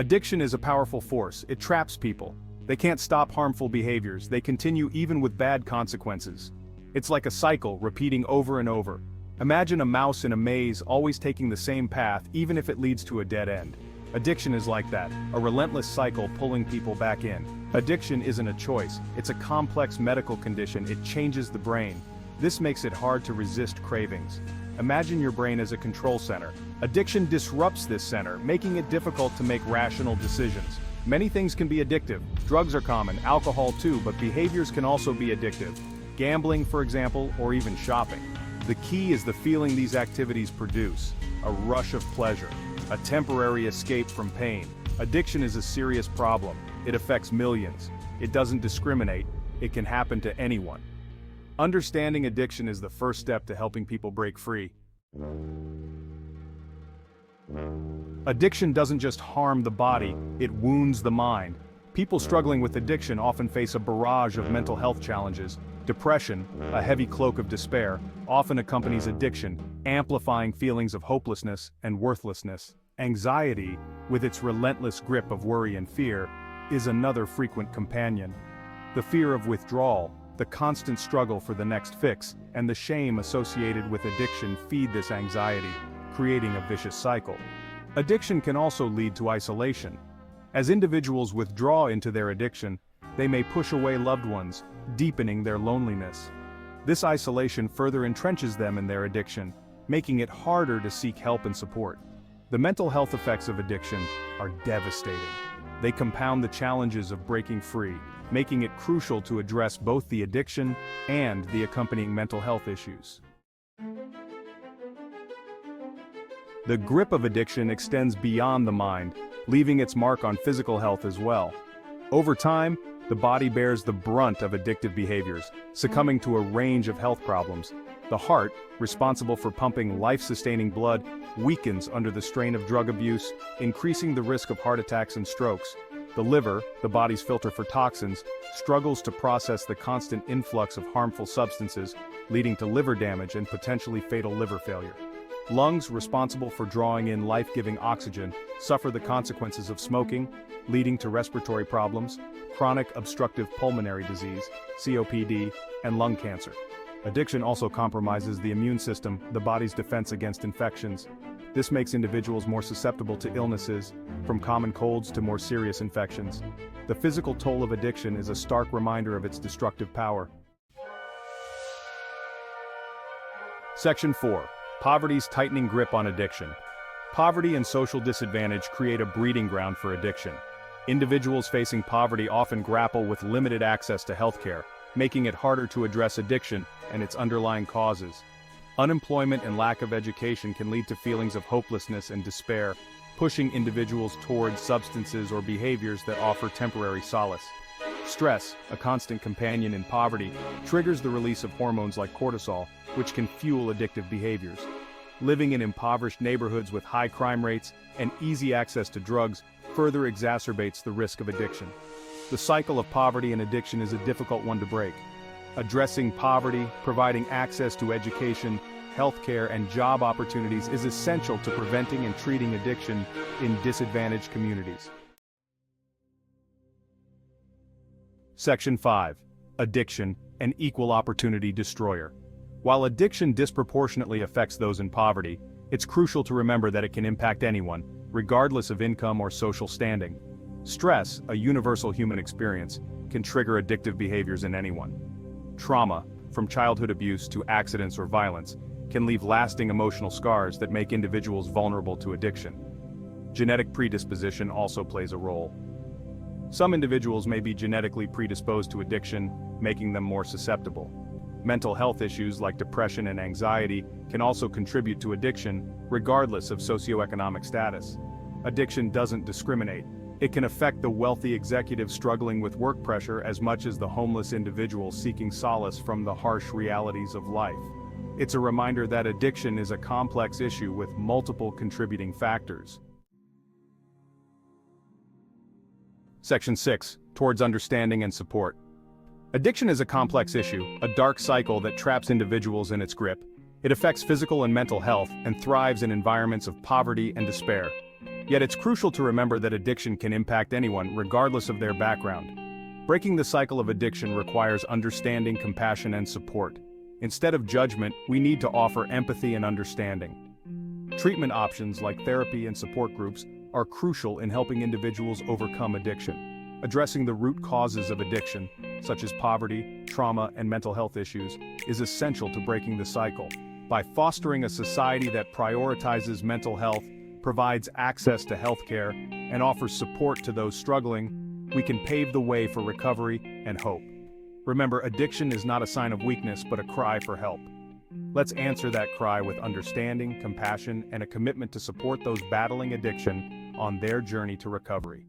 Addiction is a powerful force. It traps people. They can't stop harmful behaviors. They continue even with bad consequences. It's like a cycle, repeating over and over. Imagine a mouse in a maze, always taking the same path, even if it leads to a dead end. Addiction is like that, a relentless cycle pulling people back in. Addiction isn't a choice, it's a complex medical condition. It changes the brain. This makes it hard to resist cravings. Imagine your brain as a control center. Addiction disrupts this center, making it difficult to make rational decisions. Many things can be addictive. Drugs are common, alcohol too, but behaviors can also be addictive. Gambling, for example, or even shopping. The key is the feeling these activities produce, a rush of pleasure, a temporary escape from pain. Addiction is a serious problem. It affects millions. It doesn't discriminate. It can happen to anyone. Understanding addiction is the first step to helping people break free. Addiction doesn't just harm the body, it wounds the mind. People struggling with addiction often face a barrage of mental health challenges. Depression, a heavy cloak of despair, often accompanies addiction, amplifying feelings of hopelessness and worthlessness. Anxiety, with its relentless grip of worry and fear, is another frequent companion. The fear of withdrawal, the constant struggle for the next fix, and the shame associated with addiction feed this anxiety, creating a vicious cycle. Addiction can also lead to isolation. As individuals withdraw into their addiction, they may push away loved ones, deepening their loneliness. This isolation further entrenches them in their addiction, making it harder to seek help and support. The mental health effects of addiction are devastating. They compound the challenges of breaking free, making it crucial to address both the addiction and the accompanying mental health issues. The grip of addiction extends beyond the mind, leaving its mark on physical health as well. Over time, the body bears the brunt of addictive behaviors, succumbing to a range of health problems. The heart, responsible for pumping life-sustaining blood, weakens under the strain of drug abuse, increasing the risk of heart attacks and strokes. The liver, the body's filter for toxins, struggles to process the constant influx of harmful substances, leading to liver damage and potentially fatal liver failure. Lungs, responsible for drawing in life-giving oxygen, suffer the consequences of smoking, leading to respiratory problems, chronic obstructive pulmonary disease, COPD, and lung cancer. Addiction also compromises the immune system, the body's defense against infections. This makes individuals more susceptible to illnesses, from common colds to more serious infections. The physical toll of addiction is a stark reminder of its destructive power. Section 4. Poverty's tightening grip on addiction. Poverty and social disadvantage create a breeding ground for addiction. Individuals facing poverty often grapple with limited access to healthcare, making it harder to address addiction and its underlying causes. Unemployment and lack of education can lead to feelings of hopelessness and despair, pushing individuals towards substances or behaviors that offer temporary solace. Stress, a constant companion in poverty, triggers the release of hormones like cortisol, which can fuel addictive behaviors. Living in impoverished neighborhoods with high crime rates and easy access to drugs further exacerbates the risk of addiction. The cycle of poverty and addiction is a difficult one to break. Addressing poverty, providing access to education, healthcare, and job opportunities is essential to preventing and treating addiction in disadvantaged communities. Section 5. Addiction, an equal opportunity destroyer. While addiction disproportionately affects those in poverty, it's crucial to remember that it can impact anyone, regardless of income or social standing. Stress, a universal human experience, can trigger addictive behaviors in anyone. Trauma, from childhood abuse to accidents or violence, can leave lasting emotional scars that make individuals vulnerable to addiction. Genetic predisposition also plays a role. Some individuals may be genetically predisposed to addiction, making them more susceptible. Mental health issues like depression and anxiety can also contribute to addiction, regardless of socioeconomic status. Addiction doesn't discriminate. It can affect the wealthy executive struggling with work pressure as much as the homeless individual seeking solace from the harsh realities of life. It's a reminder that addiction is a complex issue with multiple contributing factors. Section 6. Towards understanding and support. Addiction is a complex issue, a dark cycle that traps individuals in its grip. It affects physical and mental health and thrives in environments of poverty and despair. Yet it's crucial to remember that addiction can impact anyone, regardless of their background. Breaking the cycle of addiction requires understanding, compassion, and support. Instead of judgment, we need to offer empathy and understanding. Treatment options like therapy and support groups are crucial in helping individuals overcome addiction. Addressing the root causes of addiction, such as poverty, trauma, and mental health issues, is essential to breaking the cycle. By fostering a society that prioritizes mental health, provides access to healthcare, and offers support to those struggling, we can pave the way for recovery and hope. Remember, addiction is not a sign of weakness, but a cry for help. Let's answer that cry with understanding, compassion, and a commitment to support those battling addiction on their journey to recovery.